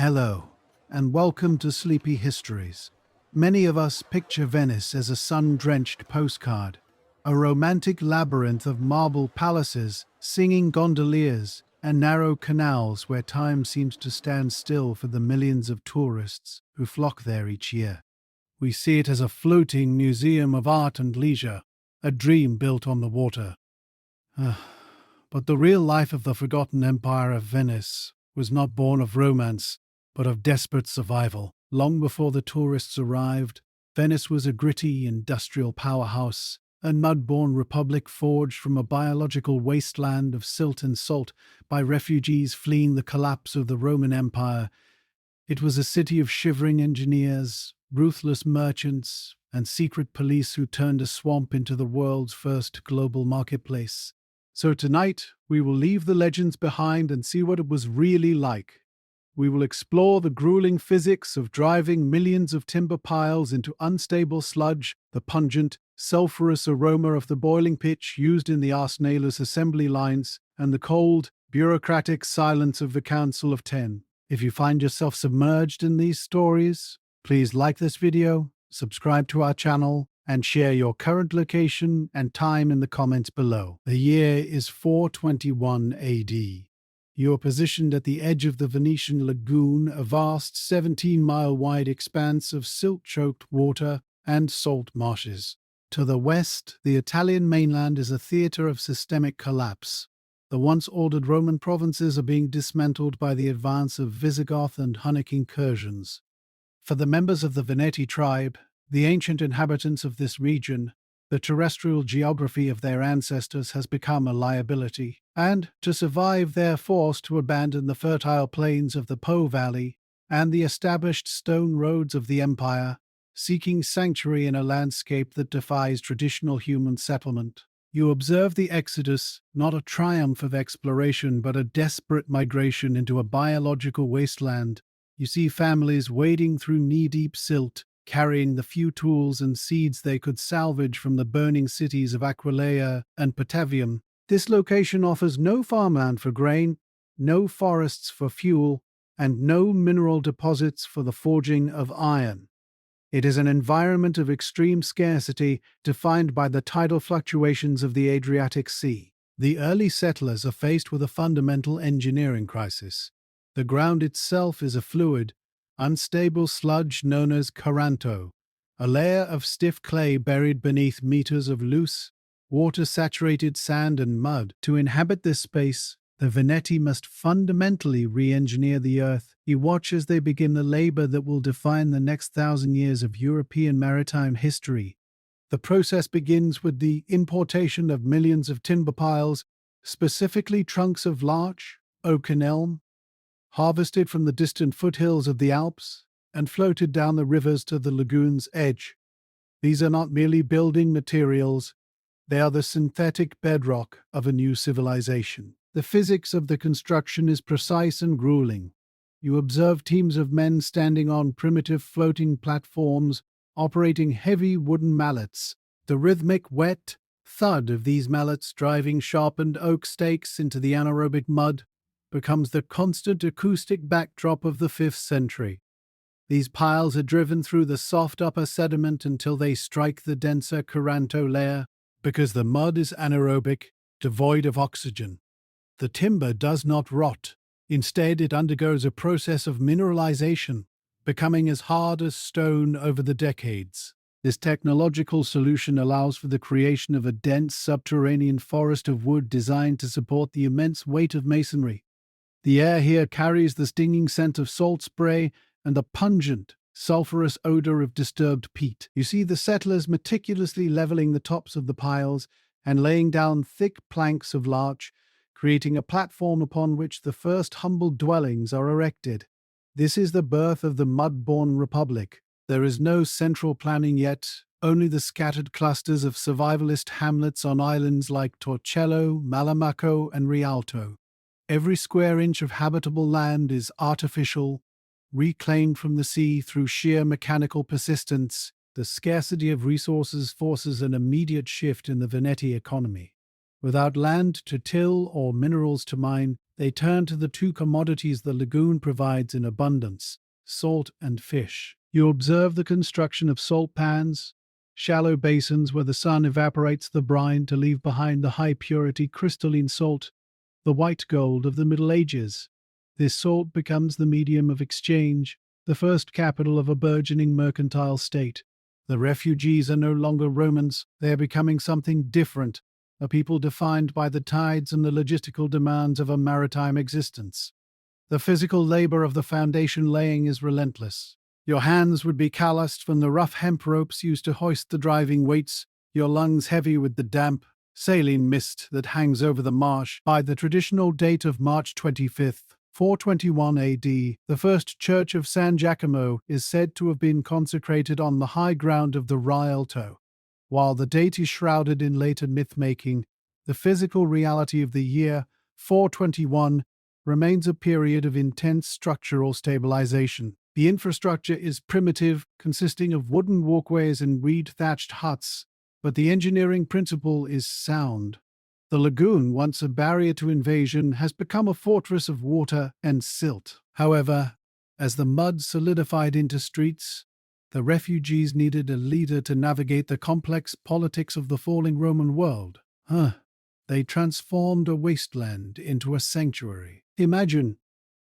Hello, and welcome to Sleepy Histories. Many of us picture Venice as a sun-drenched postcard, a romantic labyrinth of marble palaces, singing gondoliers, and narrow canals where time seems to stand still for the millions of tourists who flock there each year. We see it as a floating museum of art and leisure, a dream built on the water. But the real life of the forgotten empire of Venice was not born of romance, but of desperate survival. Long before the tourists arrived, Venice was a gritty industrial powerhouse, a mud-born republic forged from a biological wasteland of silt and salt by refugees fleeing the collapse of the Roman Empire. It was a city of shivering engineers, ruthless merchants, and secret police who turned a swamp into the world's first global marketplace. So tonight, we will leave the legends behind and see what it was really like. We will explore the grueling physics of driving millions of timber piles into unstable sludge, the pungent, sulfurous aroma of the boiling pitch used in the Arsenale's assembly lines, and the cold, bureaucratic silence of the Council of Ten. If you find yourself submerged in these stories, please like this video, subscribe to our channel, and share your current location and time in the comments below. The year is 421 AD. You are positioned at the edge of the Venetian lagoon, a vast 17-mile-wide expanse of silt-choked water and salt marshes. To the west, the Italian mainland is a theater of systemic collapse. The once ordered Roman provinces are being dismantled by the advance of Visigoth and Hunnic incursions. For the members of the Veneti tribe, the ancient inhabitants of this region, the terrestrial geography of their ancestors has become a liability, and to survive they are forced to abandon the fertile plains of the Po Valley and the established stone roads of the empire, seeking sanctuary in a landscape that defies traditional human settlement. You observe the exodus, not a triumph of exploration, but a desperate migration into a biological wasteland. You see families wading through knee-deep silt, carrying the few tools and seeds they could salvage from the burning cities of Aquileia and Patavium. This location offers no farmland for grain, no forests for fuel, and no mineral deposits for the forging of iron. It is an environment of extreme scarcity defined by the tidal fluctuations of the Adriatic Sea. The early settlers are faced with a fundamental engineering crisis. The ground itself is a fluid, unstable sludge known as caranto, a layer of stiff clay buried beneath meters of loose, water-saturated sand and mud. To inhabit this space, the Veneti must fundamentally re-engineer the earth. You watch as they begin the labor that will define the next 1,000 years of European maritime history. The process begins with the importation of millions of timber piles, specifically trunks of larch, oak and elm, harvested from the distant foothills of the Alps and floated down the rivers to the lagoon's edge. These are not merely building materials, they are the synthetic bedrock of a new civilization. The physics of the construction is precise and grueling. You observe teams of men standing on primitive floating platforms, operating heavy wooden mallets. The rhythmic wet thud of these mallets driving sharpened oak stakes into the anaerobic mud becomes the constant acoustic backdrop of the 5th century. These piles are driven through the soft upper sediment until they strike the denser caranto layer, because the mud is anaerobic, devoid of oxygen. The timber does not rot. Instead, it undergoes a process of mineralization, becoming as hard as stone over the decades. This technological solution allows for the creation of a dense subterranean forest of wood designed to support the immense weight of masonry. The air here carries the stinging scent of salt spray and the pungent, sulfurous odor of disturbed peat. You see the settlers meticulously leveling the tops of the piles and laying down thick planks of larch, creating a platform upon which the first humble dwellings are erected. This is the birth of the mud-born republic. There is no central planning yet, only the scattered clusters of survivalist hamlets on islands like Torcello, Malamocco, and Rialto. Every square inch of habitable land is artificial, reclaimed from the sea through sheer mechanical persistence. The scarcity of resources forces an immediate shift in the Veneti economy. Without land to till or minerals to mine, They turn to the two commodities the lagoon provides in abundance: salt and fish. You observe the construction of salt pans, shallow basins where the sun evaporates the brine to leave behind the high-purity crystalline salt, the white gold of the Middle Ages. This salt becomes the medium of exchange, the first capital of a burgeoning mercantile state. The refugees are no longer Romans, they are becoming something different, a people defined by the tides and the logistical demands of a maritime existence. The physical labor of the foundation laying is relentless. Your hands would be calloused from the rough hemp ropes used to hoist the driving weights, your lungs heavy with the damp, saline mist that hangs over the marsh. By the traditional date of March 25th, 421 AD, the first church of San Giacomo is said to have been consecrated on the high ground of the Rialto. While the date is shrouded in later myth-making, the physical reality of the year 421 remains a period of intense structural stabilization. The infrastructure is primitive, consisting of wooden walkways and reed-thatched huts, but the engineering principle is sound. The lagoon, once a barrier to invasion, has become a fortress of water and silt. However, as the mud solidified into streets, the refugees needed a leader to navigate the complex politics of the falling Roman world. They transformed a wasteland into a sanctuary. Imagine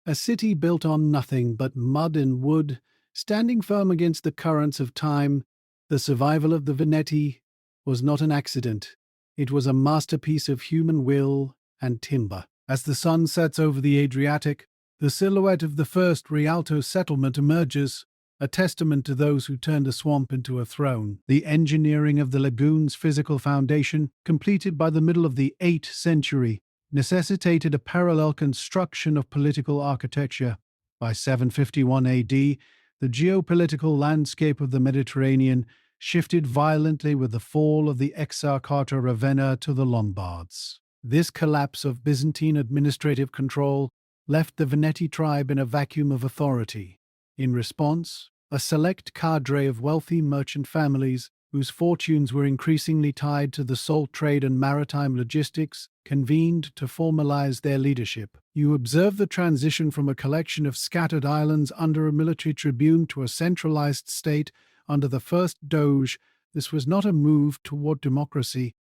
a city built on nothing but mud and wood, standing firm against the currents of time. The survival of the Veneti was not an accident. It was a masterpiece of human will and timber. As the sun sets over the Adriatic, the silhouette of the first Rialto settlement emerges, a testament to those who turned a swamp into a throne. The engineering of the lagoon's physical foundation, completed by the middle of the 8th century, necessitated a parallel construction of political architecture. By 751 AD, the geopolitical landscape of the Mediterranean shifted violently with the fall of the Exarchate of Ravenna to the Lombards. This collapse of Byzantine administrative control left the Veneti tribe in a vacuum of authority. In response, a select cadre of wealthy merchant families, whose fortunes were increasingly tied to the salt trade and maritime logistics, convened to formalize their leadership. You observe the transition from a collection of scattered islands under a military tribune to a centralized state under the first Doge. This was not a move toward democracy,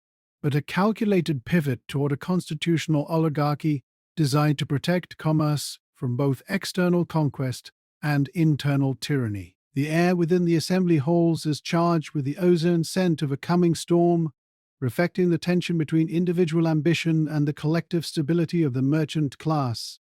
but a calculated pivot toward a constitutional oligarchy designed to protect commerce from both external conquest and internal tyranny. The air within the assembly halls is charged with the ozone scent of a coming storm, reflecting the tension between individual ambition and the collective stability of the merchant class.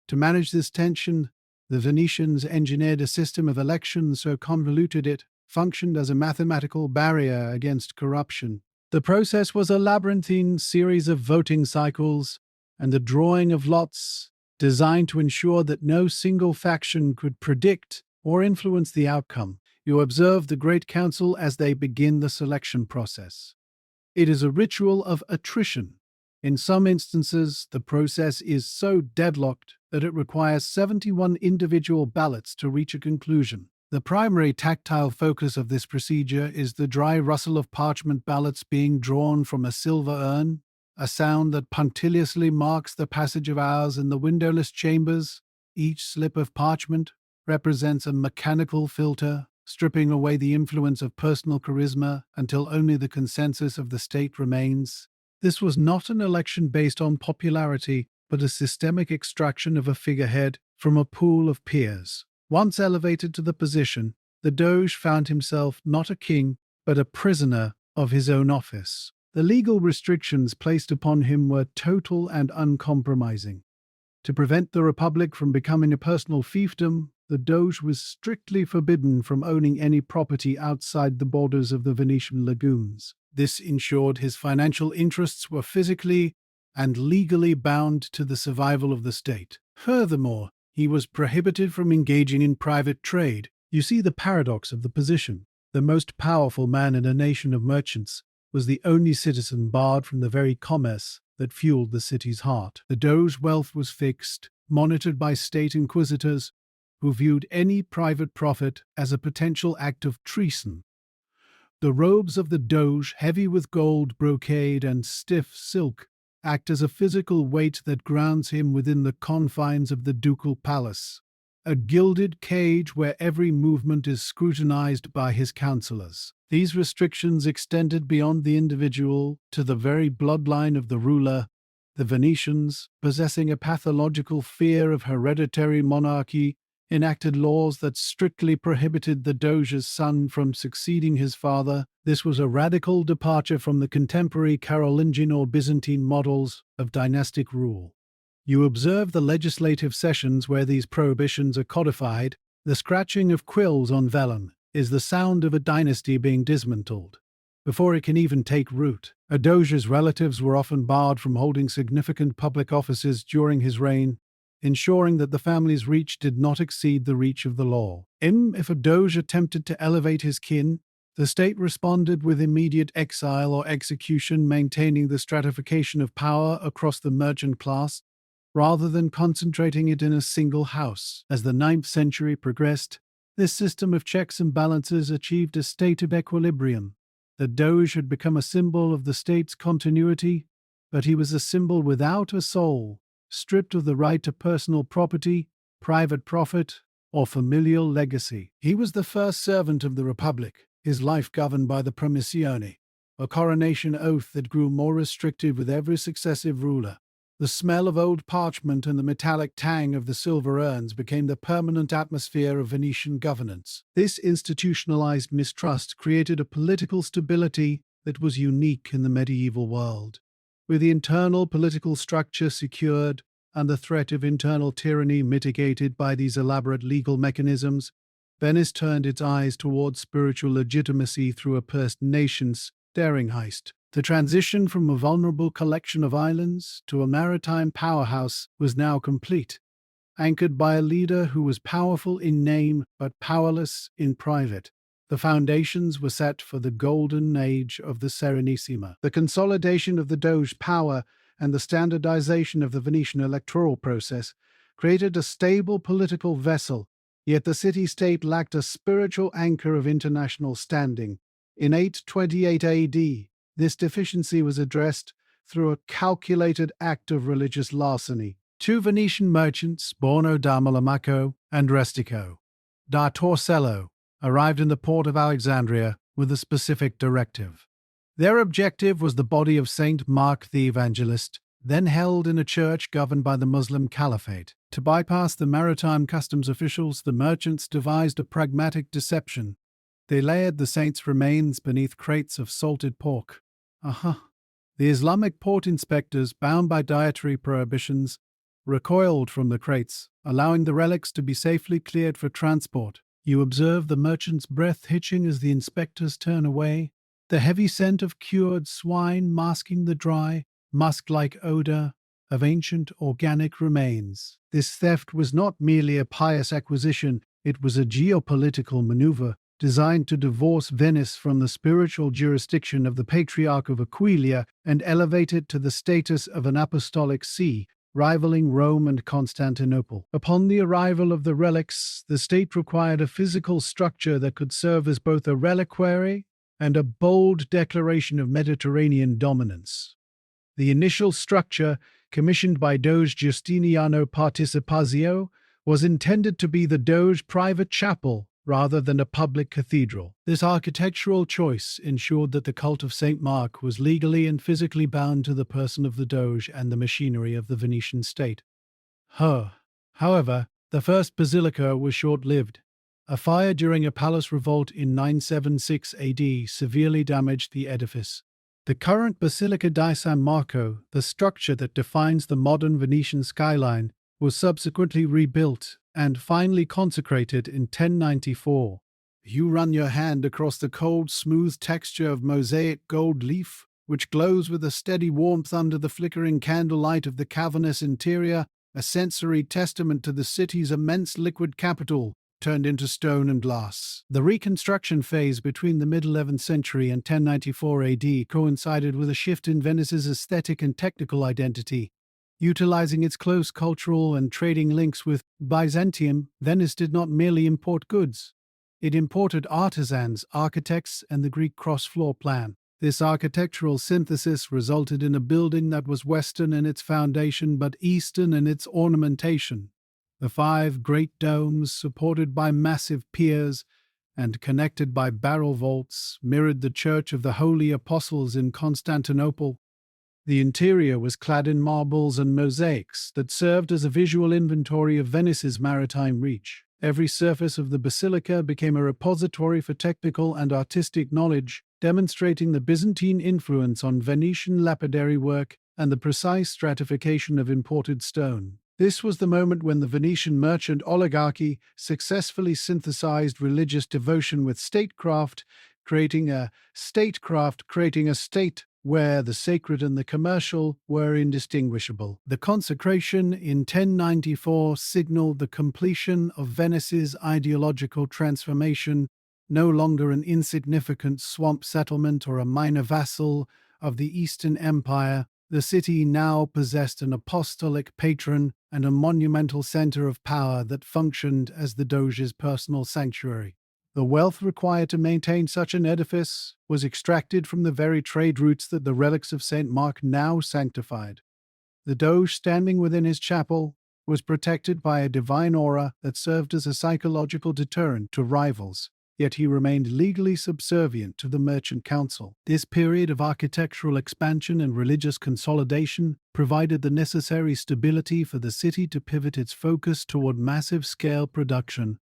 To manage this tension, the Venetians engineered a system of elections so convoluted it functioned as a mathematical barrier against corruption. The process was a labyrinthine series of voting cycles and the drawing of lots, designed to ensure that no single faction could predict or influence the outcome. You observe the Great Council as they begin the selection process. It is a ritual of attrition. In some instances, the process is so deadlocked that it requires 71 individual ballots to reach a conclusion. The primary tactile focus of this procedure is the dry rustle of parchment ballots being drawn from a silver urn, a sound that punctiliously marks the passage of hours in the windowless chambers. Each slip of parchment represents a mechanical filter, stripping away the influence of personal charisma until only the consensus of the state remains. This was not an election based on popularity, but a systemic extraction of a figurehead from a pool of peers. Once elevated to the position, the Doge found himself not a king, but a prisoner of his own office. The legal restrictions placed upon him were total and uncompromising. To prevent the Republic from becoming a personal fiefdom, the Doge was strictly forbidden from owning any property outside the borders of the Venetian lagoons. This ensured his financial interests were physically and legally bound to the survival of the state. Furthermore, he was prohibited from engaging in private trade. You see the paradox of the position. The most powerful man in a nation of merchants was the only citizen barred from the very commerce that fueled the city's heart. The Doge's wealth was fixed, monitored by state inquisitors, who viewed any private profit as a potential act of treason. The robes of the Doge, heavy with gold, brocade, and stiff silk, act as a physical weight that grounds him within the confines of the ducal palace, a gilded cage where every movement is scrutinized by his counselors. These restrictions extended beyond the individual to the very bloodline of the ruler. The Venetians, possessing a pathological fear of hereditary monarchy, enacted laws that strictly prohibited the Doge's son from succeeding his father. This was a radical departure from the contemporary Carolingian or Byzantine models of dynastic rule. You observe the legislative sessions where these prohibitions are codified. The scratching of quills on vellum is the sound of a dynasty being dismantled before it can even take root. A Doge's relatives were often barred from holding significant public offices during his reign, ensuring that the family's reach did not exceed the reach of the law. If a Doge attempted to elevate his kin, the state responded with immediate exile or execution, maintaining the stratification of power across the merchant class, rather than concentrating it in a single house. As the 9th century progressed, this system of checks and balances achieved a state of equilibrium. The Doge had become a symbol of the state's continuity, but he was a symbol without a soul, stripped of the right to personal property, private profit, or familial legacy. He was the first servant of the Republic, his life governed by the Promissione, a coronation oath that grew more restrictive with every successive ruler. The smell of old parchment and the metallic tang of the silver urns became the permanent atmosphere of Venetian governance. This institutionalized mistrust created a political stability that was unique in the medieval world. With the internal political structure secured and the threat of internal tyranny mitigated by these elaborate legal mechanisms, Venice turned its eyes towards spiritual legitimacy through a first nation-staring heist. The transition from a vulnerable collection of islands to a maritime powerhouse was now complete, anchored by a leader who was powerful in name but powerless in private. The foundations were set for the golden age of the Serenissima. The consolidation of the Doge power and the standardization of the Venetian electoral process created a stable political vessel, yet the city-state lacked a spiritual anchor of international standing. In 828 AD, this deficiency was addressed through a calculated act of religious larceny. Two Venetian merchants, Borno da Malamaco and Restico da Torcello, arrived in the port of Alexandria with a specific directive. Their objective was the body of Saint Mark the Evangelist, then held in a church governed by the Muslim Caliphate. To bypass the maritime customs officials, the merchants devised a pragmatic deception. They layered the saint's remains beneath crates of salted pork. The Islamic port inspectors, bound by dietary prohibitions, recoiled from the crates, allowing the relics to be safely cleared for transport. You observe the merchant's breath hitching as the inspectors turn away, the heavy scent of cured swine masking the dry, musk-like odor of ancient organic remains. This theft was not merely a pious acquisition, it was a geopolitical maneuver designed to divorce Venice from the spiritual jurisdiction of the Patriarch of Aquileia and elevate it to the status of an apostolic see, rivaling Rome and Constantinople. Upon the arrival of the relics, the state required a physical structure that could serve as both a reliquary and a bold declaration of Mediterranean dominance. The initial structure, commissioned by Doge Giustiniano Participazio, was intended to be the Doge private chapel rather than a public cathedral. This architectural choice ensured that the cult of St. Mark was legally and physically bound to the person of the Doge and the machinery of the Venetian state. However, the first basilica was short-lived. A fire during a palace revolt in 976 AD severely damaged the edifice. The current Basilica di San Marco, the structure that defines the modern Venetian skyline, was subsequently rebuilt and finally consecrated in 1094. You run your hand across the cold, smooth texture of mosaic gold leaf, which glows with a steady warmth under the flickering candlelight of the cavernous interior, a sensory testament to the city's immense liquid capital, turned into stone and glass. The reconstruction phase between the mid-11th century and 1094 AD coincided with a shift in Venice's aesthetic and technical identity. Utilizing its close cultural and trading links with Byzantium, Venice did not merely import goods. It imported artisans, architects, and the Greek cross-floor plan. This architectural synthesis resulted in a building that was Western in its foundation but Eastern in its ornamentation. The five great domes, supported by massive piers and connected by barrel vaults, mirrored the Church of the Holy Apostles in Constantinople. The interior was clad in marbles and mosaics that served as a visual inventory of Venice's maritime reach. Every surface of the basilica became a repository for technical and artistic knowledge, demonstrating the Byzantine influence on Venetian lapidary work and the precise stratification of imported stone. This was the moment when the Venetian merchant oligarchy successfully synthesized religious devotion with statecraft, creating a state where the sacred and the commercial were indistinguishable. The consecration in 1094 signaled the completion of Venice's ideological transformation, no longer an insignificant swamp settlement or a minor vassal of the Eastern Empire. The city now possessed an apostolic patron and a monumental center of power that functioned as the Doge's personal sanctuary. The wealth required to maintain such an edifice was extracted from the very trade routes that the relics of St. Mark now sanctified. The Doge, standing within his chapel, was protected by a divine aura that served as a psychological deterrent to rivals, yet he remained legally subservient to the merchant council. This period of architectural expansion and religious consolidation provided the necessary stability for the city to pivot its focus toward massive-scale production.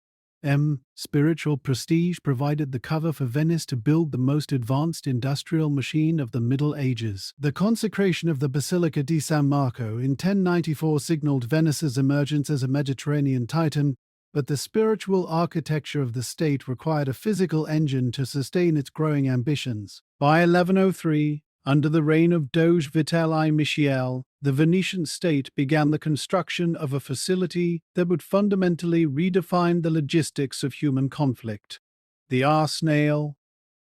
Spiritual prestige provided the cover for Venice to build the most advanced industrial machine of the Middle Ages. The consecration of the Basilica di San Marco in 1094 signaled Venice's emergence as a Mediterranean titan, but the spiritual architecture of the state required a physical engine to sustain its growing ambitions. By 1103, under the reign of Doge Vitelli Michiel, the Venetian state began the construction of a facility that would fundamentally redefine the logistics of human conflict. The Arsenale.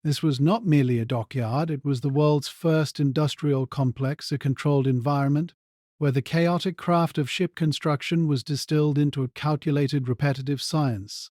This was not merely a dockyard, it was the world's first industrial complex, a controlled environment, where the chaotic craft of ship construction was distilled into a calculated repetitive science.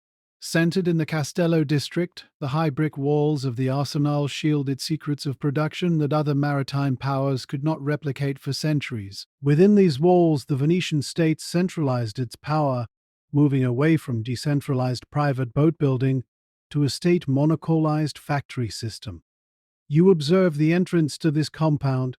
Centered in the Castello district, the high brick walls of the Arsenale shielded secrets of production that other maritime powers could not replicate for centuries. Within these walls, the Venetian state centralized its power, moving away from decentralized private boat building to a state monopolized factory system. You observe the entrance to this compound,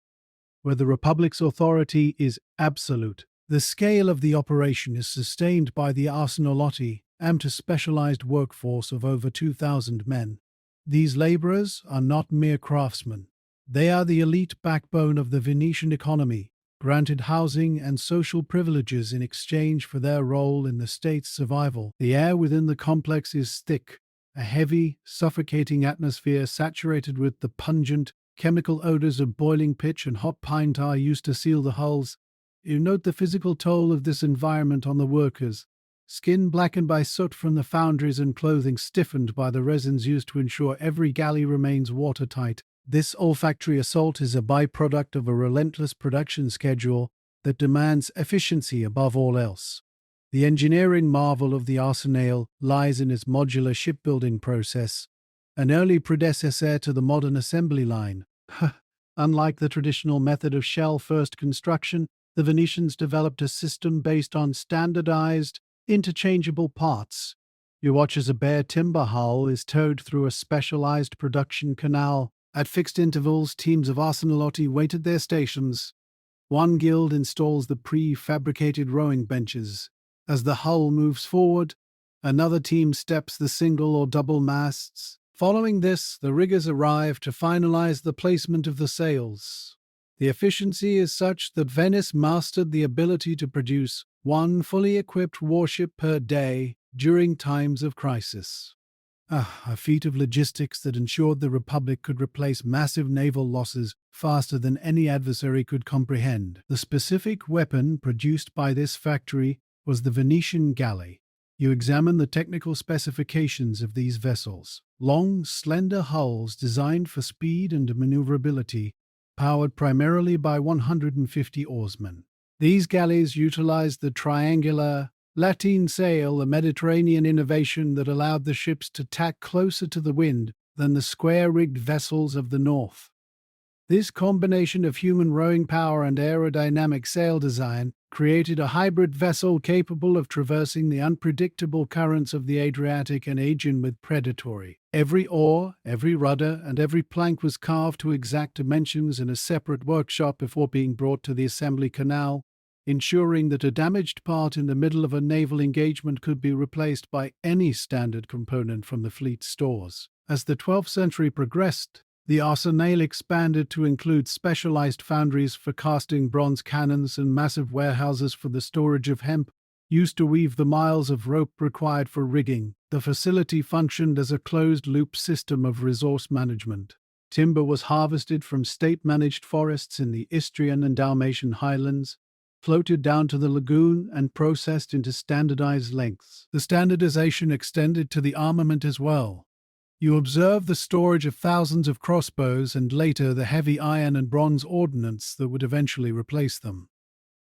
where the Republic's authority is absolute. The scale of the operation is sustained by the Arsenalotti, a specialized workforce of over 2,000 men. These laborers are not mere craftsmen. They are the elite backbone of the Venetian economy, granted housing and social privileges in exchange for their role in the state's survival. The air within the complex is thick, a heavy, suffocating atmosphere saturated with the pungent, chemical odors of boiling pitch and hot pine tar used to seal the hulls. You note the physical toll of this environment on the workers. Skin blackened by soot from the foundries and clothing stiffened by the resins used to ensure every galley remains watertight. This olfactory assault is a byproduct of a relentless production schedule that demands efficiency above all else. The engineering marvel of the Arsenale lies in its modular shipbuilding process, an early predecessor to the modern assembly line. Unlike the traditional method of shell-first construction, the Venetians developed a system based on standardized, interchangeable parts. You watch as a bare timber hull is towed through a specialized production canal. At fixed intervals, teams of Arsenalotti wait at their stations. One guild installs the pre-fabricated rowing benches. As the hull moves forward, another team steps the single or double masts. Following this, the riggers arrive to finalize the placement of the sails. The efficiency is such that Venice mastered the ability to produce one fully equipped warship per day during times of crisis. A feat of logistics that ensured the Republic could replace massive naval losses faster than any adversary could comprehend. The specific weapon produced by this factory was the Venetian galley. You examine the technical specifications of these vessels. Long, slender hulls designed for speed and maneuverability, powered primarily by 150 oarsmen. These galleys utilized the triangular lateen sail, a Mediterranean innovation that allowed the ships to tack closer to the wind than the square-rigged vessels of the north. This combination of human rowing power and aerodynamic sail design created a hybrid vessel capable of traversing the unpredictable currents of the Adriatic and Aegean with predatory. Every oar, every rudder, and every plank was carved to exact dimensions in a separate workshop before being brought to the assembly canal, ensuring that a damaged part in the middle of a naval engagement could be replaced by any standard component from the fleet stores. As the 12th century progressed, the Arsenale expanded to include specialized foundries for casting bronze cannons and massive warehouses for the storage of hemp, used to weave the miles of rope required for rigging. The facility functioned as a closed-loop system of resource management. Timber was harvested from state-managed forests in the Istrian and Dalmatian highlands, floated down to the lagoon, and processed into standardized lengths. The standardization extended to the armament as well. You observe the storage of thousands of crossbows and later the heavy iron and bronze ordnance that would eventually replace them.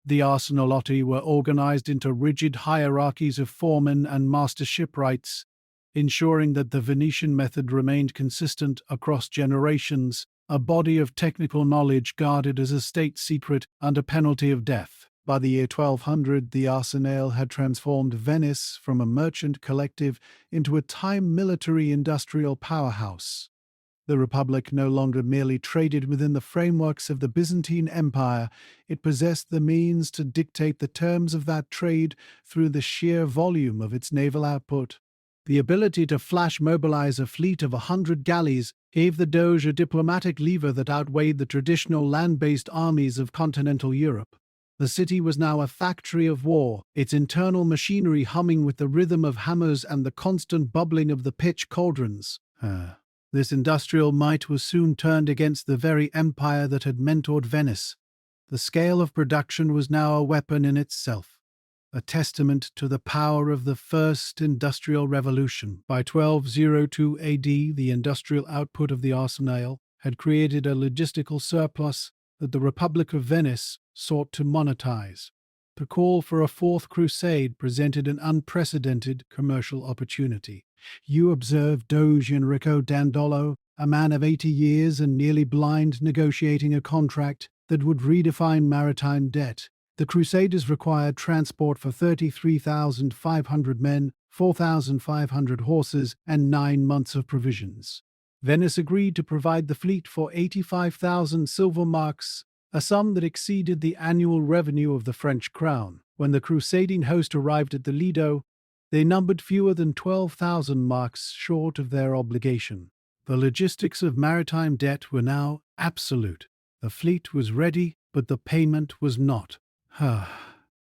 The arsenalotti were organized into rigid hierarchies of foremen and master shipwrights, ensuring that the Venetian method remained consistent across generations, a body of technical knowledge guarded as a state secret under penalty of death. By the year 1200, the Arsenale had transformed Venice from a merchant collective into a time military industrial powerhouse. The Republic no longer merely traded within the frameworks of the Byzantine Empire, it possessed the means to dictate the terms of that trade through the sheer volume of its naval output. The ability to flash mobilize a fleet of 100 galleys gave the Doge a diplomatic lever that outweighed the traditional land-based armies of continental Europe. The city was now a factory of war, its internal machinery humming with the rhythm of hammers and the constant bubbling of the pitch cauldrons. This industrial might was soon turned against the very empire that had mentored Venice. The scale of production was now a weapon in itself, a testament to the power of the First Industrial Revolution. By 1202 AD, the industrial output of the Arsenale had created a logistical surplus that the Republic of Venice sought to monetize. The call for a fourth crusade presented an unprecedented commercial opportunity. You observe Doge Enrico Dandolo, a man of 80 years and nearly blind, negotiating a contract that would redefine maritime debt. The Crusaders required transport for 33,500 men, 4,500 horses, and 9 months of provisions. Venice agreed to provide the fleet for 85,000 silver marks, a sum that exceeded the annual revenue of the French crown. When the crusading host arrived at the Lido, they numbered fewer than 12,000 marks short of their obligation. The logistics of maritime debt were now absolute. The fleet was ready, but the payment was not.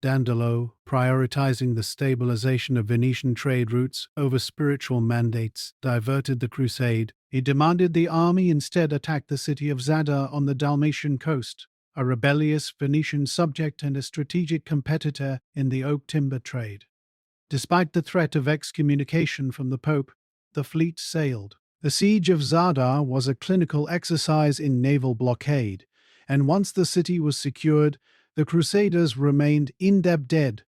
Dandolo, prioritizing the stabilization of Venetian trade routes over spiritual mandates, diverted the crusade. He demanded the army instead attack the city of Zadar on the Dalmatian coast, a rebellious Venetian subject and a strategic competitor in the oak timber trade. Despite the threat of excommunication from the Pope, the fleet sailed. The siege of Zadar was a clinical exercise in naval blockade, and once the city was secured, the Crusaders remained indebted,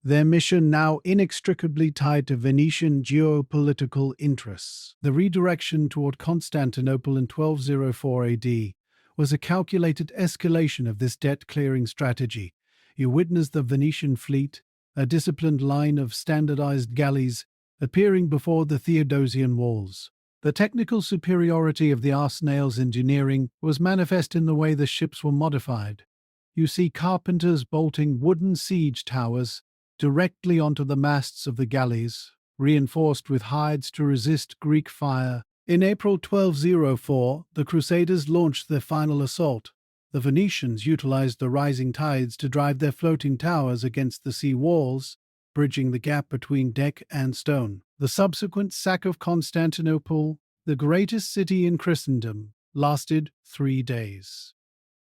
their mission now inextricably tied to Venetian geopolitical interests. The redirection toward Constantinople in 1204 AD was a calculated escalation of this debt-clearing strategy. You witnessed the Venetian fleet, a disciplined line of standardized galleys, appearing before the Theodosian walls. The technical superiority of the Arsenale's engineering was manifest in the way the ships were modified. You see carpenters bolting wooden siege towers directly onto the masts of the galleys, reinforced with hides to resist Greek fire. In April 1204, the Crusaders launched their final assault. The Venetians utilized the rising tides to drive their floating towers against the sea walls, bridging the gap between deck and stone. The subsequent sack of Constantinople, the greatest city in Christendom, lasted 3 days.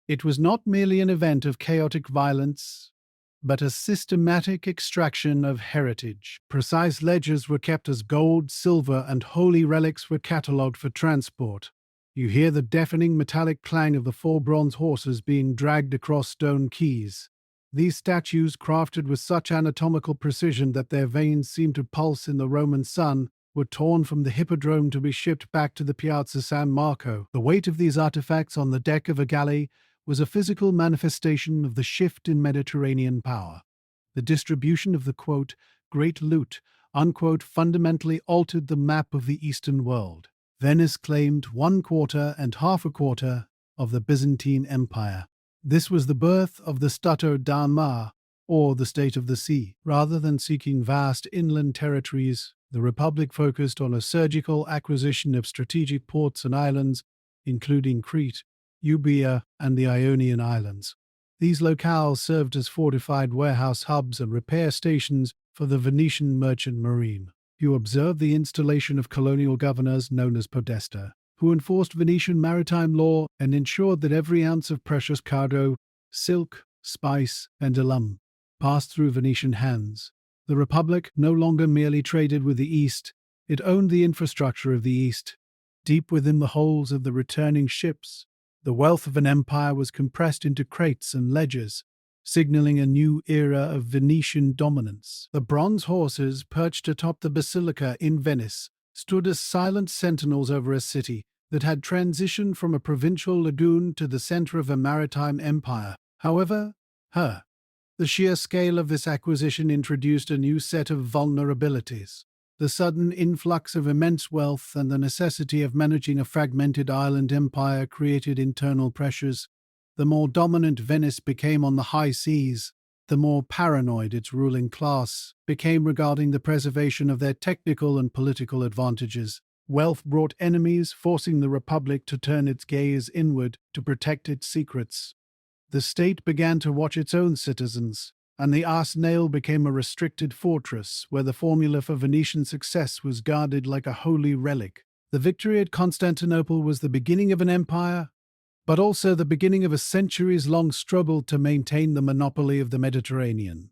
It was not merely an event of chaotic violence, but a systematic extraction of heritage. Precise ledgers were kept as gold, silver, and holy relics were catalogued for transport. You hear the deafening metallic clang of the 4 bronze horses being dragged across stone quays. These statues, crafted with such anatomical precision that their veins seemed to pulse in the Roman sun, were torn from the Hippodrome to be shipped back to the Piazza San Marco. The weight of these artifacts on the deck of a galley was a physical manifestation of the shift in Mediterranean power. The distribution of the, quote, great loot, unquote, fundamentally altered the map of the Eastern world. Venice claimed 1/4 and 1/2 of the Byzantine Empire. This was the birth of the Stato da Mar, or the State of the Sea. Rather than seeking vast inland territories, the Republic focused on a surgical acquisition of strategic ports and islands, including Crete, Euboea, and the Ionian Islands. These locales served as fortified warehouse hubs and repair stations for the Venetian merchant marine. You observe the installation of colonial governors known as podesta, who enforced Venetian maritime law and ensured that every ounce of precious cargo, silk, spice, and alum, passed through Venetian hands. The Republic no longer merely traded with the East, it owned the infrastructure of the East. Deep within the holds of the returning ships, the wealth of an empire was compressed into crates and ledgers, signaling a new era of Venetian dominance. The bronze horses perched atop the basilica in Venice stood as silent sentinels over a city that had transitioned from a provincial lagoon to the center of a maritime empire. However, the sheer scale of this acquisition introduced a new set of vulnerabilities. The sudden influx of immense wealth and the necessity of managing a fragmented island empire created internal pressures. The more dominant Venice became on the high seas, the more paranoid its ruling class became regarding the preservation of their technical and political advantages. Wealth brought enemies, forcing the Republic to turn its gaze inward to protect its secrets. The state began to watch its own citizens, and the Arsenale became a restricted fortress where the formula for Venetian success was guarded like a holy relic. The victory at Constantinople was the beginning of an empire, but also the beginning of a centuries-long struggle to maintain the monopoly of the Mediterranean.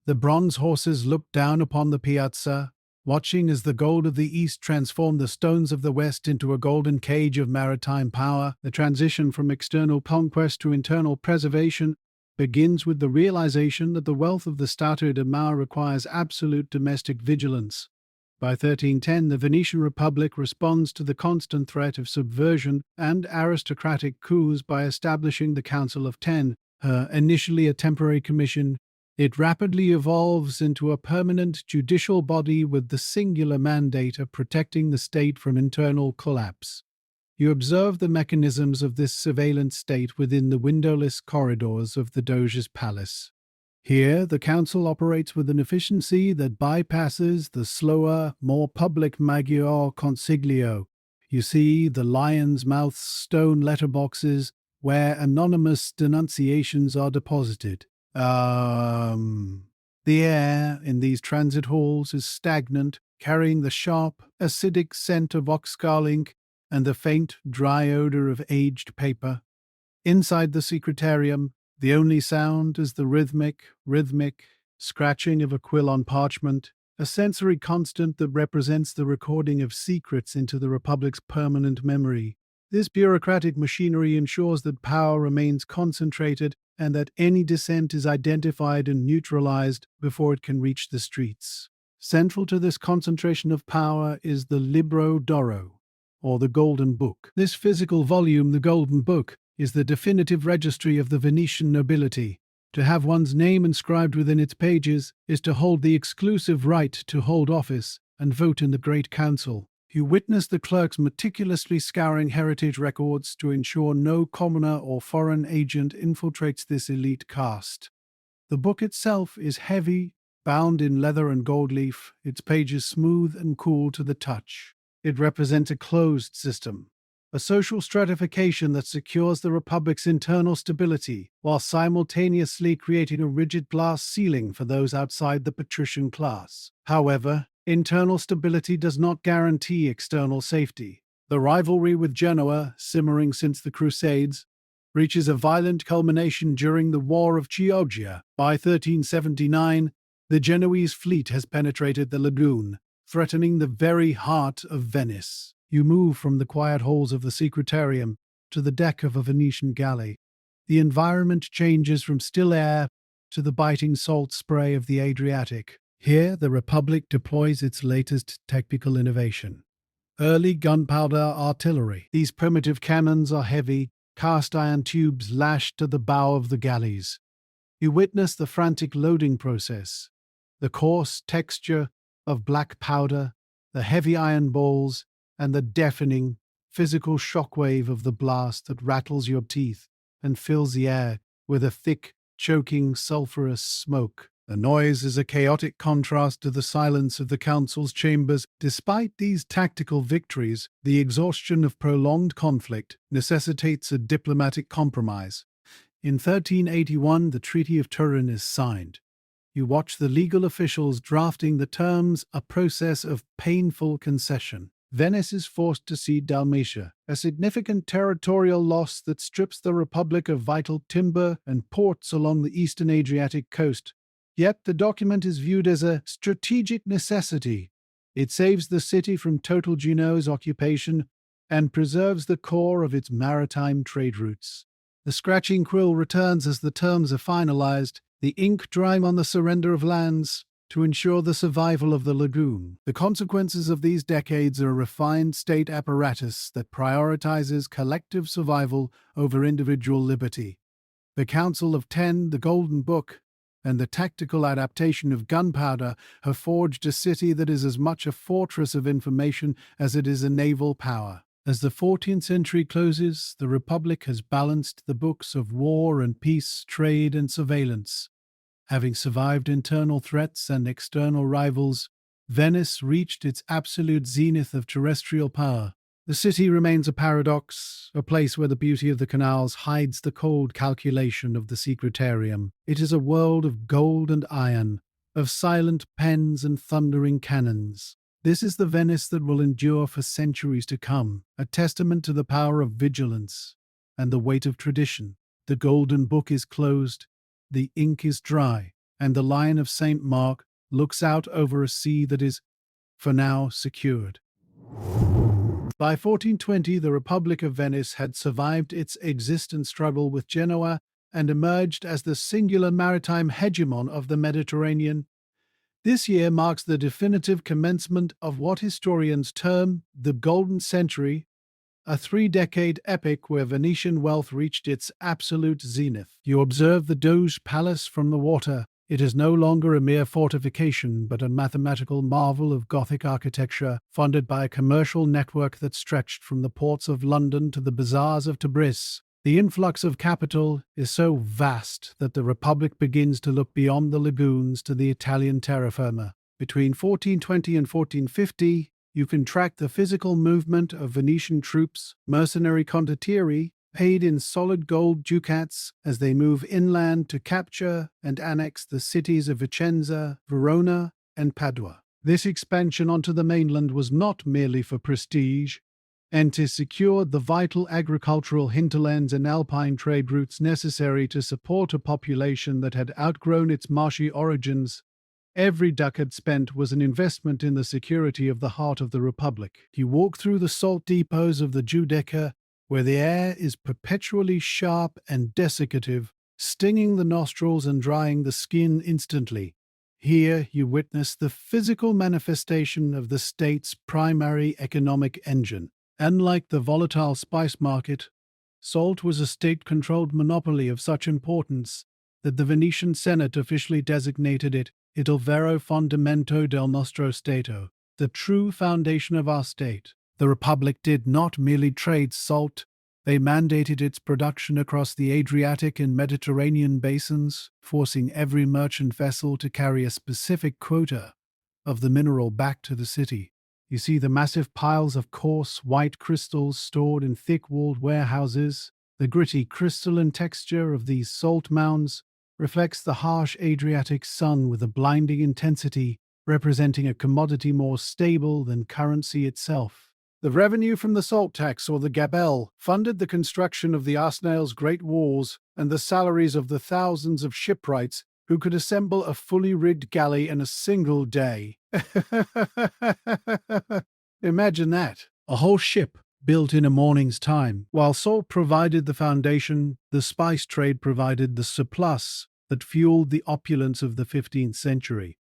The bronze horses looked down upon the piazza, watching as the gold of the East transformed the stones of the West into a golden cage of maritime power. The transition from external conquest to internal preservation begins with the realization that the wealth of the Stato da Mar requires absolute domestic vigilance. By 1310, the Venetian Republic responds to the constant threat of subversion and aristocratic coups by establishing the Council of Ten. Initially a temporary commission, it rapidly evolves into a permanent judicial body with the singular mandate of protecting the state from internal collapse. You observe the mechanisms of this surveillance state within the windowless corridors of the Doge's palace. Here, the council operates with an efficiency that bypasses the slower, more public Maggiore Consiglio. You see the lion's mouth stone letterboxes where anonymous denunciations are deposited. The air in these transit halls is stagnant, carrying the sharp, acidic scent of oxcal ink and the faint, dry odor of aged paper. Inside the secretarium, the only sound is the rhythmic scratching of a quill on parchment, a sensory constant that represents the recording of secrets into the Republic's permanent memory. This bureaucratic machinery ensures that power remains concentrated and that any dissent is identified and neutralized before it can reach the streets. Central to this concentration of power is the Libro d'Oro, or the Golden Book. This physical volume, the Golden Book, is the definitive registry of the Venetian nobility. To have one's name inscribed within its pages is to hold the exclusive right to hold office and vote in the Great Council. You witness the clerks meticulously scouring heritage records to ensure no commoner or foreign agent infiltrates this elite caste. The book itself is heavy, bound in leather and gold leaf, its pages smooth and cool to the touch. It represents a closed system, a social stratification that secures the Republic's internal stability, while simultaneously creating a rigid glass ceiling for those outside the patrician class. However, internal stability does not guarantee external safety. The rivalry with Genoa, simmering since the Crusades, reaches a violent culmination during the War of Chioggia. By 1379, the Genoese fleet has penetrated the lagoon, threatening the very heart of Venice. You move from the quiet halls of the secretarium to the deck of a Venetian galley. The environment changes from still air to the biting salt spray of the Adriatic. Here, the Republic deploys its latest technical innovation: early gunpowder artillery. These primitive cannons are heavy, cast iron tubes lashed to the bow of the galleys. You witness the frantic loading process, the coarse texture of black powder, the heavy iron balls, and the deafening, physical shockwave of the blast that rattles your teeth and fills the air with a thick, choking, sulphurous smoke. The noise is a chaotic contrast to the silence of the council's chambers. Despite these tactical victories, the exhaustion of prolonged conflict necessitates a diplomatic compromise. In 1381, the Treaty of Turin is signed. You watch the legal officials drafting the terms, a process of painful concession. Venice is forced to cede Dalmatia, a significant territorial loss that strips the Republic of vital timber and ports along the eastern Adriatic coast. Yet the document is viewed as a strategic necessity. It saves the city from total Genoa's occupation and preserves the core of its maritime trade routes. The scratching quill returns as the terms are finalized, the ink drying on the surrender of lands to ensure the survival of the lagoon. The consequences of these decades are a refined state apparatus that prioritizes collective survival over individual liberty. The Council of Ten, the Golden Book, and the tactical adaptation of gunpowder have forged a city that is as much a fortress of information as it is a naval power. As the 14th century closes, the Republic has balanced the books of war and peace, trade and surveillance. Having survived internal threats and external rivals, Venice reached its absolute zenith of terrestrial power. The city remains a paradox, a place where the beauty of the canals hides the cold calculation of the secretarium. It is a world of gold and iron, of silent pens and thundering cannons. This is the Venice that will endure for centuries to come, a testament to the power of vigilance and the weight of tradition. The Golden Book is closed, the ink is dry, and the Lion of St. Mark looks out over a sea that is, for now, secured. By 1420, the Republic of Venice had survived its existence struggle with Genoa and emerged as the singular maritime hegemon of the Mediterranean. This year marks the definitive commencement of what historians term the Golden Century, a three-decade epic where Venetian wealth reached its absolute zenith. You observe the Doge Palace from the water. It is no longer a mere fortification, but a mathematical marvel of Gothic architecture, funded by a commercial network that stretched from the ports of London to the bazaars of Tabriz. The influx of capital is so vast that the Republic begins to look beyond the lagoons to the Italian terra firma. Between 1420 and 1450, you can track the physical movement of Venetian troops, mercenary condottieri, paid in solid gold ducats as they move inland to capture and annex the cities of Vicenza, Verona, and Padua. This expansion onto the mainland was not merely for prestige, and to secure the vital agricultural hinterlands and alpine trade routes necessary to support a population that had outgrown its marshy origins. Every ducat spent was an investment in the security of the heart of the Republic. You walk through the salt depots of the Giudecca, where the air is perpetually sharp and desiccative, stinging the nostrils and drying the skin instantly. Here you witness the physical manifestation of the state's primary economic engine. Unlike the volatile spice market, salt was a state-controlled monopoly of such importance that the Venetian Senate officially designated it Il vero fondamento del nostro Stato, the true foundation of our state. The Republic did not merely trade salt, they mandated its production across the Adriatic and Mediterranean basins, forcing every merchant vessel to carry a specific quota of the mineral back to the city. You see the massive piles of coarse, white crystals stored in thick-walled warehouses. The gritty crystalline texture of these salt mounds reflects the harsh Adriatic sun with a blinding intensity, representing a commodity more stable than currency itself. The revenue from the salt tax, or the gabelle, funded the construction of the Arsenale's great walls and the salaries of the thousands of shipwrights who could assemble a fully rigged galley in a single day. Imagine that. A whole ship built in a morning's time. While salt provided the foundation, the spice trade provided the surplus that fueled the opulence of the 15th century.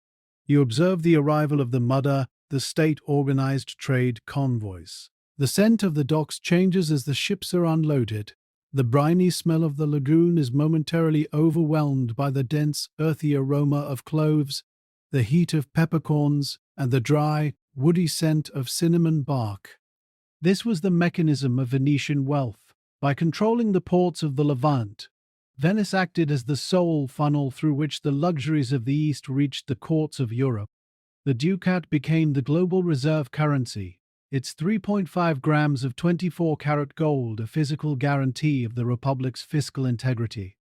You observe the arrival of the Mudda, the state-organized trade convoys. The scent of the docks changes as the ships are unloaded. The briny smell of the lagoon is momentarily overwhelmed by the dense, earthy aroma of cloves, the heat of peppercorns, and the dry, woody scent of cinnamon bark. This was the mechanism of Venetian wealth. By controlling the ports of the Levant, Venice acted as the sole funnel through which the luxuries of the East reached the courts of Europe. The ducat became the global reserve currency, its 3.5 grams of 24-karat gold a physical guarantee of the Republic's fiscal integrity.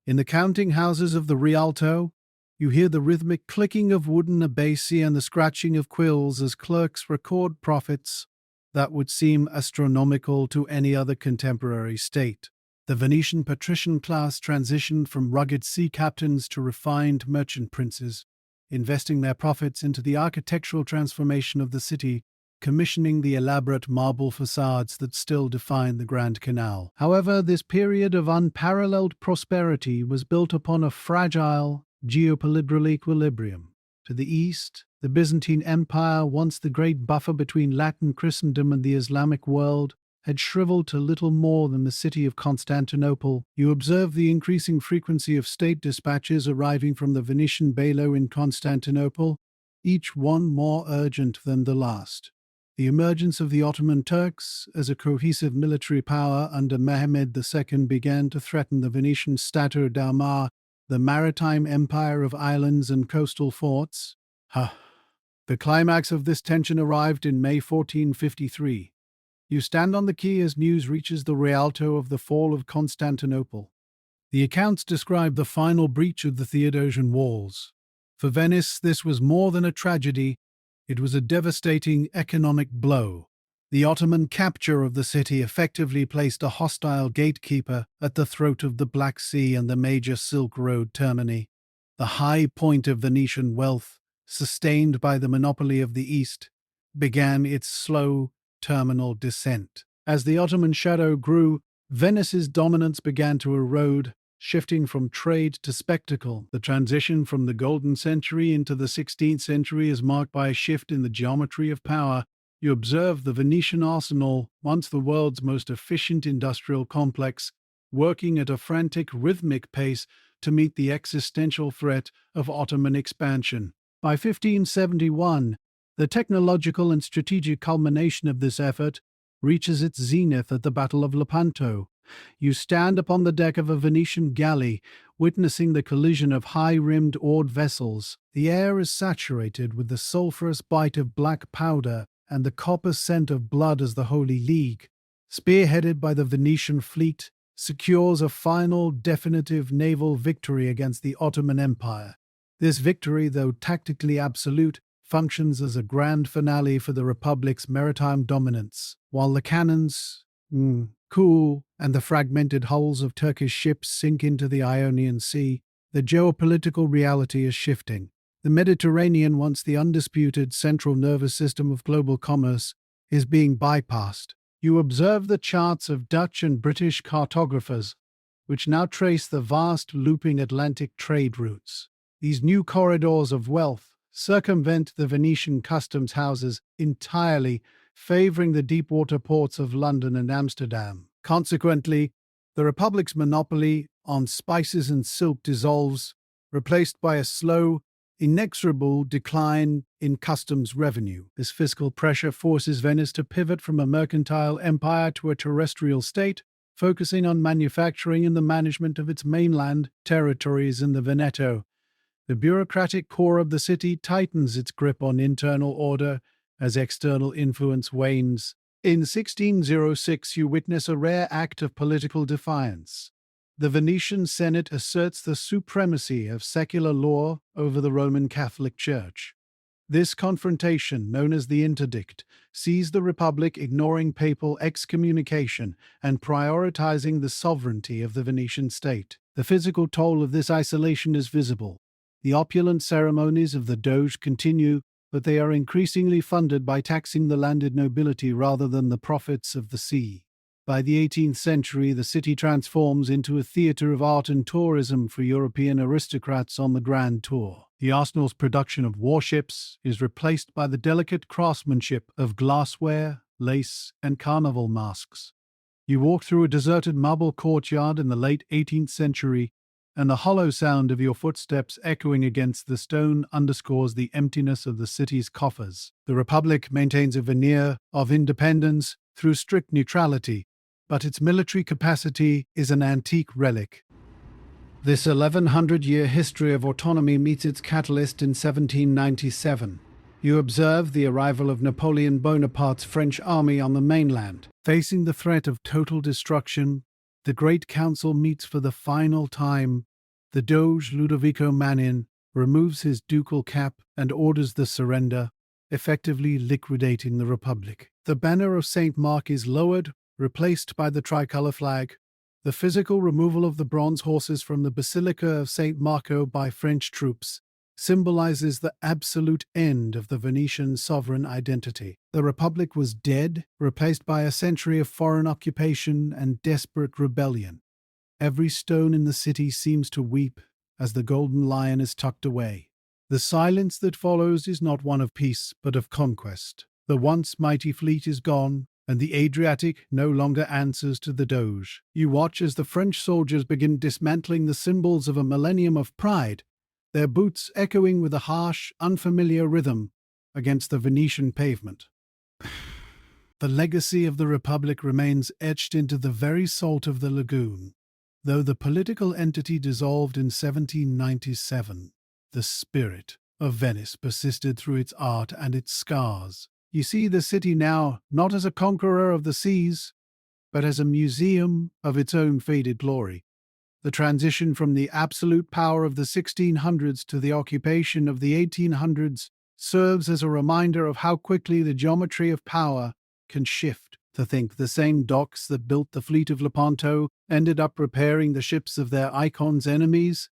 In the counting houses of the Rialto, you hear the rhythmic clicking of wooden abaci and the scratching of quills as clerks record profits that would seem astronomical to any other contemporary state. The Venetian patrician class transitioned from rugged sea captains to refined merchant princes, investing their profits into the architectural transformation of the city, commissioning the elaborate marble facades that still define the Grand Canal. However, this period of unparalleled prosperity was built upon a fragile geopolitical equilibrium. To the east, the Byzantine Empire, once the great buffer between Latin Christendom and the Islamic world, had shriveled to little more than the city of Constantinople. You observe the increasing frequency of state dispatches arriving from the Venetian bailo in Constantinople, each one more urgent than the last. The emergence of the Ottoman Turks as a cohesive military power under Mehmed II began to threaten the Venetian Stato d'Armar, the maritime empire of islands and coastal forts. The climax of this tension arrived in May 1453. You stand on the quay as news reaches the Rialto of the fall of Constantinople. The accounts describe the final breach of the Theodosian walls. For Venice, this was more than a tragedy. It was a devastating economic blow. The Ottoman capture of the city effectively placed a hostile gatekeeper at the throat of the Black Sea and the major Silk Road termini. The high point of Venetian wealth, sustained by the monopoly of the East, began its slow, terminal descent. As the Ottoman shadow grew, Venice's dominance began to erode, shifting from trade to spectacle. The transition from the Golden Century into the 16th century is marked by a shift in the geometry of power. You observe the Venetian Arsenale, once the world's most efficient industrial complex, working at a frantic, rhythmic pace to meet the existential threat of Ottoman expansion. By 1571, the technological and strategic culmination of this effort reaches its zenith at the Battle of Lepanto. You stand upon the deck of a Venetian galley, witnessing the collision of high-rimmed oared vessels. The air is saturated with the sulphurous bite of black powder and the copper scent of blood as the Holy League, spearheaded by the Venetian fleet, secures a final, definitive naval victory against the Ottoman Empire. This victory, though tactically absolute, functions as a grand finale for the Republic's maritime dominance. While the cannons cool and the fragmented hulls of Turkish ships sink into the Ionian Sea, the geopolitical reality is shifting. The Mediterranean, once the undisputed central nervous system of global commerce, is being bypassed. You observe the charts of Dutch and British cartographers, which now trace the vast looping Atlantic trade routes. These new corridors of wealth circumvent the Venetian customs houses entirely, favoring the deep-water ports of London and Amsterdam. Consequently, the Republic's monopoly on spices and silk dissolves, replaced by a slow, inexorable decline in customs revenue. This fiscal pressure forces Venice to pivot from a mercantile empire to a terrestrial state, focusing on manufacturing and the management of its mainland territories in the Veneto. The bureaucratic core of the city tightens its grip on internal order as external influence wanes. In 1606, you witness a rare act of political defiance. The Venetian Senate asserts the supremacy of secular law over the Roman Catholic Church. This confrontation, known as the Interdict, sees the Republic ignoring papal excommunication and prioritizing the sovereignty of the Venetian state. The physical toll of this isolation is visible. The opulent ceremonies of the Doge continue, but they are increasingly funded by taxing the landed nobility rather than the profits of the sea. By the 18th century, the city transforms into a theater of art and tourism for European aristocrats on the Grand Tour. The Arsenale's production of warships is replaced by the delicate craftsmanship of glassware, lace, and carnival masks. You walk through a deserted marble courtyard in the late 18th century, and the hollow sound of your footsteps echoing against the stone underscores the emptiness of the city's coffers. The Republic maintains a veneer of independence through strict neutrality, but its military capacity is an antique relic. This 1100-year history of autonomy meets its catalyst in 1797. You observe the arrival of Napoleon Bonaparte's French army on the mainland. Facing the threat of total destruction, the Great Council meets for the final time. The Doge Ludovico Manin removes his ducal cap and orders the surrender, effectively liquidating the Republic. The banner of St. Mark is lowered, replaced by the tricolour flag. The physical removal of the bronze horses from the Basilica of St. Marco by French troops symbolizes the absolute end of the Venetian sovereign identity. The Republic was dead, replaced by a century of foreign occupation and desperate rebellion. Every stone in the city seems to weep as the Golden Lion is tucked away. The silence that follows is not one of peace, but of conquest. The once mighty fleet is gone, and the Adriatic no longer answers to the Doge. You watch as the French soldiers begin dismantling the symbols of a millennium of pride, their boots echoing with a harsh, unfamiliar rhythm against the Venetian pavement. The legacy of the Republic remains etched into the very salt of the lagoon. Though the political entity dissolved in 1797, the spirit of Venice persisted through its art and its scars. You see the city now not as a conqueror of the seas, but as a museum of its own faded glory. The transition from the absolute power of the 1600s to the occupation of the 1800s serves as a reminder of how quickly the geometry of power can shift. To think the same docks that built the fleet of Lepanto ended up repairing the ships of their icon's enemies.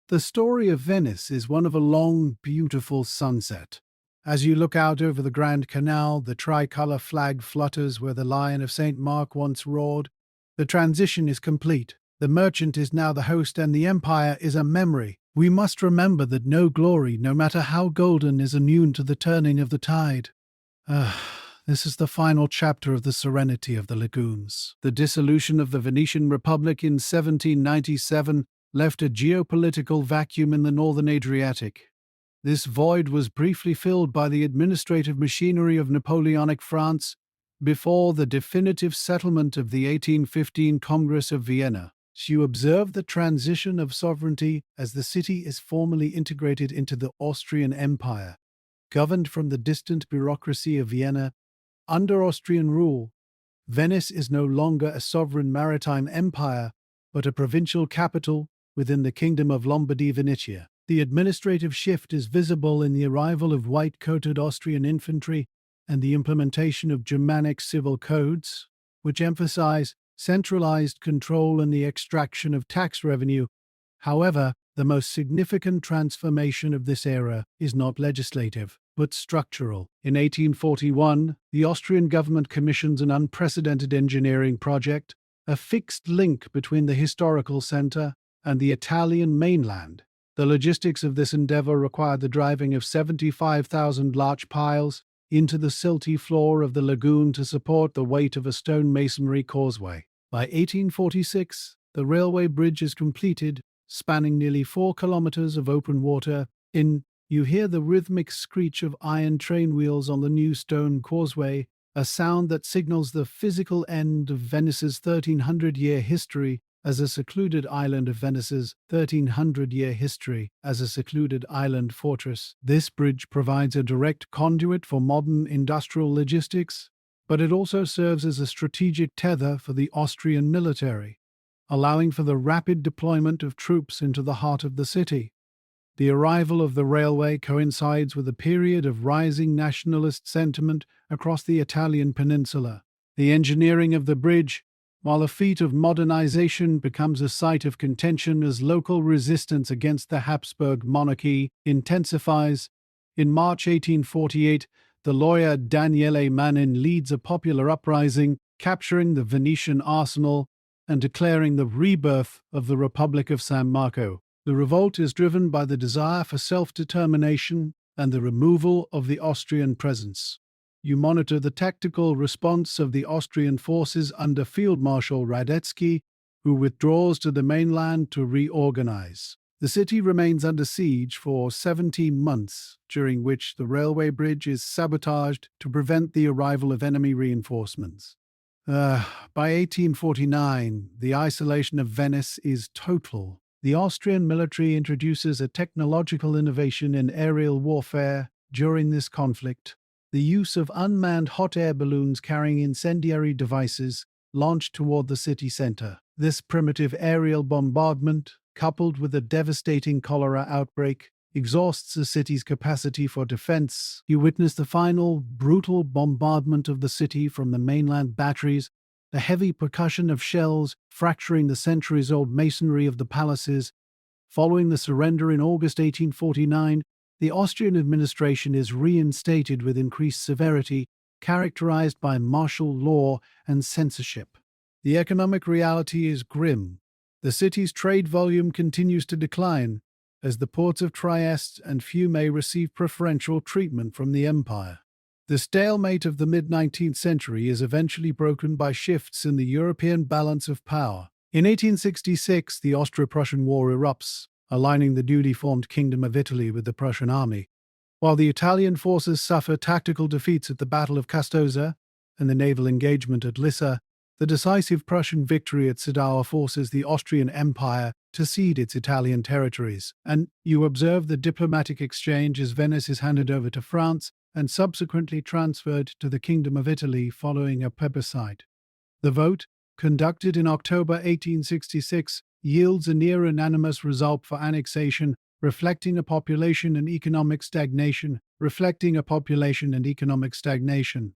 The story of Venice is one of a long, beautiful sunset. As you look out over the Grand Canal, the tricolour flag flutters where the Lion of St. Mark once roared. The transition is complete. The merchant is now the host, and the empire is a memory. We must remember that no glory, no matter how golden, is immune to the turning of the tide. This is the final chapter of the serenity of the lagoons. The dissolution of the Venetian Republic in 1797 left a geopolitical vacuum in the northern Adriatic. This void was briefly filled by the administrative machinery of Napoleonic France before the definitive settlement of the 1815 Congress of Vienna. You observe the transition of sovereignty as the city is formally integrated into the Austrian Empire, governed from the distant bureaucracy of Vienna. Under Austrian rule, Venice is no longer a sovereign maritime empire, but a provincial capital within the Kingdom of Lombardy-Venetia. The administrative shift is visible in the arrival of white-coated Austrian infantry and the implementation of Germanic civil codes, which emphasize centralized control and the extraction of tax revenue. However, the most significant transformation of this era is not legislative, but structural. In 1841, the Austrian government commissions an unprecedented engineering project, a fixed link between the historical center and the Italian mainland. The logistics of this endeavor required the driving of 75,000 larch piles into the silty floor of the lagoon to support the weight of a stone masonry causeway. By 1846, the railway bridge is completed, spanning nearly 4 kilometers of open water. You hear the rhythmic screech of iron train wheels on the new stone causeway, a sound that signals the physical end of Venice's 1300-year history as a secluded island of Venice's 1300-year history as a secluded island fortress. This bridge provides a direct conduit for modern industrial logistics, but it also serves as a strategic tether for the Austrian military, allowing for the rapid deployment of troops into the heart of the city. The arrival of the railway coincides with a period of rising nationalist sentiment across the Italian peninsula. The engineering of the bridge, while a feat of modernization, becomes a site of contention as local resistance against the Habsburg monarchy intensifies. In March 1848, the lawyer Daniele Manin leads a popular uprising, capturing the Venetian arsenal and declaring the rebirth of the Republic of San Marco. The revolt is driven by the desire for self-determination and the removal of the Austrian presence. You monitor the tactical response of the Austrian forces under Field Marshal Radetzky, who withdraws to the mainland to reorganize. The city remains under siege for 17 months, during which the railway bridge is sabotaged to prevent the arrival of enemy reinforcements. By 1849, the isolation of Venice is total. The Austrian military introduces a technological innovation in aerial warfare during this conflict. The use of unmanned hot air balloons carrying incendiary devices launched toward the city center. This primitive aerial bombardment, coupled with a devastating cholera outbreak, exhausts the city's capacity for defense. You witness the final, brutal bombardment of the city from the mainland batteries, the heavy percussion of shells fracturing the centuries-old masonry of the palaces. Following the surrender in August 1849, the Austrian administration is reinstated with increased severity, characterized by martial law and censorship. The economic reality is grim. The city's trade volume continues to decline, as the ports of Trieste and Fiume receive preferential treatment from the empire. The stalemate of the mid-19th century is eventually broken by shifts in the European balance of power. In 1866, the Austro-Prussian War erupts, aligning the newly formed Kingdom of Italy with the Prussian army. While the Italian forces suffer tactical defeats at the Battle of Custoza and the naval engagement at Lissa, the decisive Prussian victory at Sedan forces the Austrian Empire to cede its Italian territories, and you observe the diplomatic exchange as Venice is handed over to France and subsequently transferred to the Kingdom of Italy following a plebiscite. The vote, conducted in October 1866, yields a near-unanimous result for annexation, reflecting a population and economic stagnation.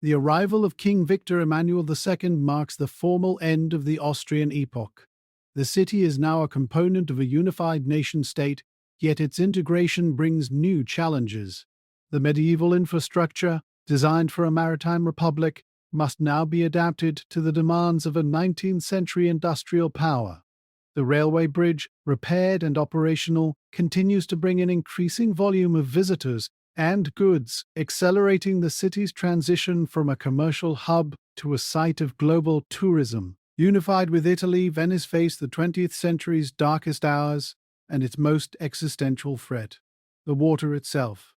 The arrival of King Victor Emmanuel II marks the formal end of the Austrian epoch. The city is now a component of a unified nation-state, yet its integration brings new challenges. The medieval infrastructure, designed for a maritime republic, must now be adapted to the demands of a 19th-century industrial power. The railway bridge, repaired and operational, continues to bring an increasing volume of visitors and goods, accelerating the city's transition from a commercial hub to a site of global tourism. Unified with Italy, Venice faced the 20th century's darkest hours and its most existential threat: the water itself.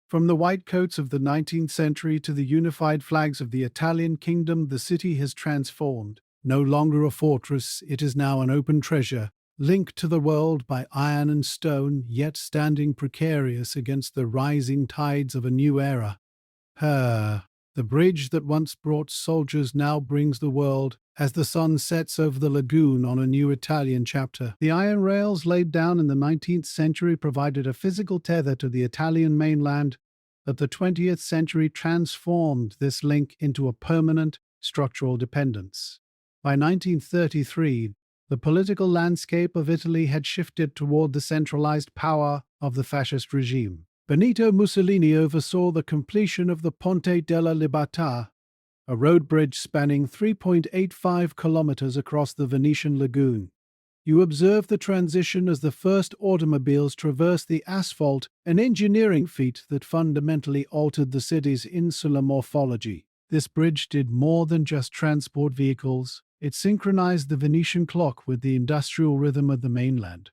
From the white coats of the 19th century to the unified flags of the Italian kingdom, the city has transformed. No longer a fortress, it is now an open treasure, linked to the world by iron and stone, yet standing precarious against the rising tides of a new era. The bridge that once brought soldiers now brings the world, as the sun sets over the lagoon on a new Italian chapter. The iron rails laid down in the 19th century provided a physical tether to the Italian mainland, but the 20th century transformed this link into a permanent structural dependence. By 1933, the political landscape of Italy had shifted toward the centralized power of the fascist regime. Benito Mussolini oversaw the completion of the Ponte della Libertà, a road bridge spanning 3.85 kilometers across the Venetian lagoon. You observe the transition as the first automobiles traversed the asphalt, an engineering feat that fundamentally altered the city's insular morphology. This bridge did more than just transport vehicles. It synchronized the Venetian clock with the industrial rhythm of the mainland,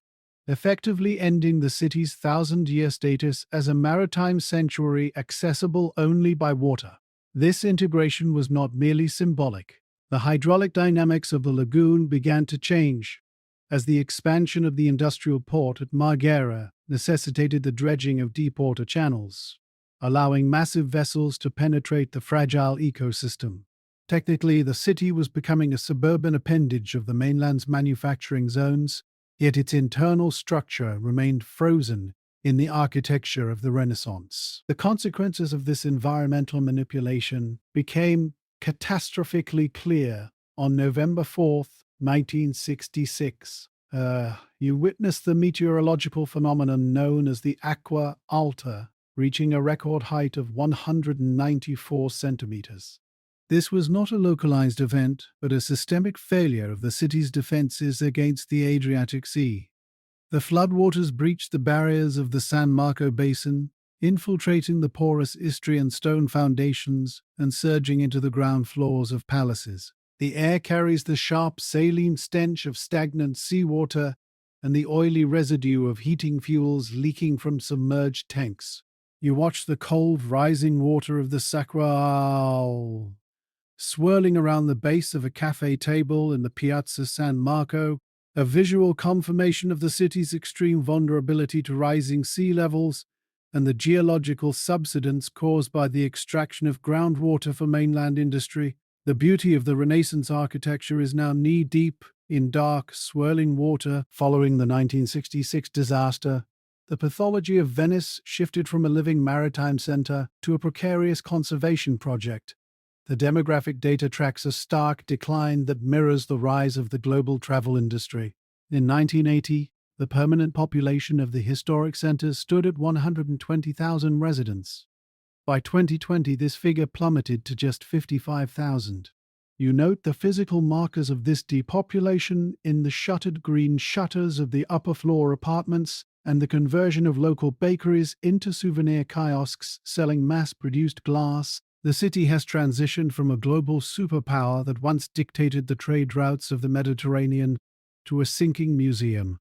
effectively ending the city's thousand-year status as a maritime sanctuary accessible only by water. This integration was not merely symbolic. The hydraulic dynamics of the lagoon began to change, as the expansion of the industrial port at Marghera necessitated the dredging of deep-water channels, allowing massive vessels to penetrate the fragile ecosystem. Technically, the city was becoming a suburban appendage of the mainland's manufacturing zones, yet its internal structure remained frozen in the architecture of the Renaissance. The consequences of this environmental manipulation became catastrophically clear on November 4th, 1966. You witnessed the meteorological phenomenon known as the Aqua Alta, reaching a record height of 194 centimeters. This was not a localized event, but a systemic failure of the city's defenses against the Adriatic Sea. The floodwaters breached the barriers of the San Marco Basin, infiltrating the porous Istrian stone foundations and surging into the ground floors of palaces. The air carries the sharp saline stench of stagnant seawater and the oily residue of heating fuels leaking from submerged tanks. You watch the cold, rising water of the Sacral swirling around the base of a cafe table in the Piazza San Marco, a visual confirmation of the city's extreme vulnerability to rising sea levels and the geological subsidence caused by the extraction of groundwater for mainland industry. The beauty of the Renaissance architecture is now knee-deep in dark, swirling water following the 1966 disaster. The pathology of Venice shifted from a living maritime center to a precarious conservation project. The demographic data tracks a stark decline that mirrors the rise of the global travel industry. In 1980, the permanent population of the historic center stood at 120,000 residents. By 2020, this figure plummeted to just 55,000. You note the physical markers of this depopulation in the shuttered green shutters of the upper floor apartments and the conversion of local bakeries into souvenir kiosks selling mass-produced glass. The city has transitioned from a global superpower that once dictated the trade routes of the Mediterranean to a sinking museum,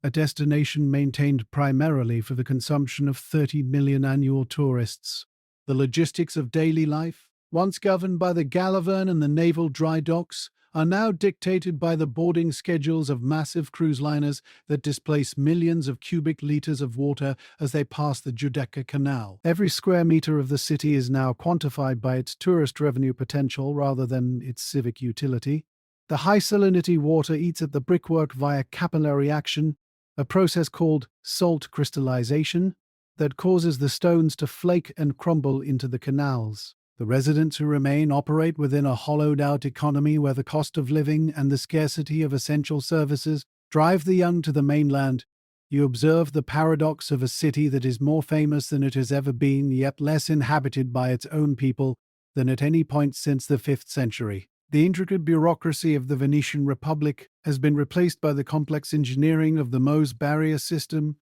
a destination maintained primarily for the consumption of 30 million annual tourists. The logistics of daily life, once governed by the Galavern and the naval dry docks, are now dictated by the boarding schedules of massive cruise liners that displace millions of cubic liters of water as they pass the Giudecca Canal. Every square meter of the city is now quantified by its tourist revenue potential rather than its civic utility. The high salinity water eats at the brickwork via capillary action, a process called salt crystallization that causes the stones to flake and crumble into the canals. The residents who remain operate within a hollowed-out economy where the cost of living and the scarcity of essential services drive the young to the mainland. You observe the paradox of a city that is more famous than it has ever been, yet less inhabited by its own people than at any point since the 5th century. The intricate bureaucracy of the Venetian Republic has been replaced by the complex engineering of the Meuse barrier system,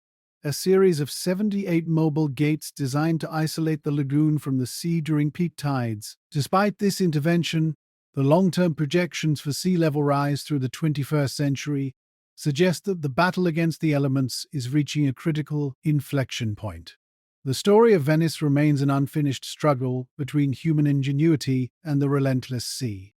a series of 78 mobile gates designed to isolate the lagoon from the sea during peak tides. Despite this intervention, the long-term projections for sea level rise through the 21st century suggest that the battle against the elements is reaching a critical inflection point. The story of Venice remains an unfinished struggle between human ingenuity and the relentless sea.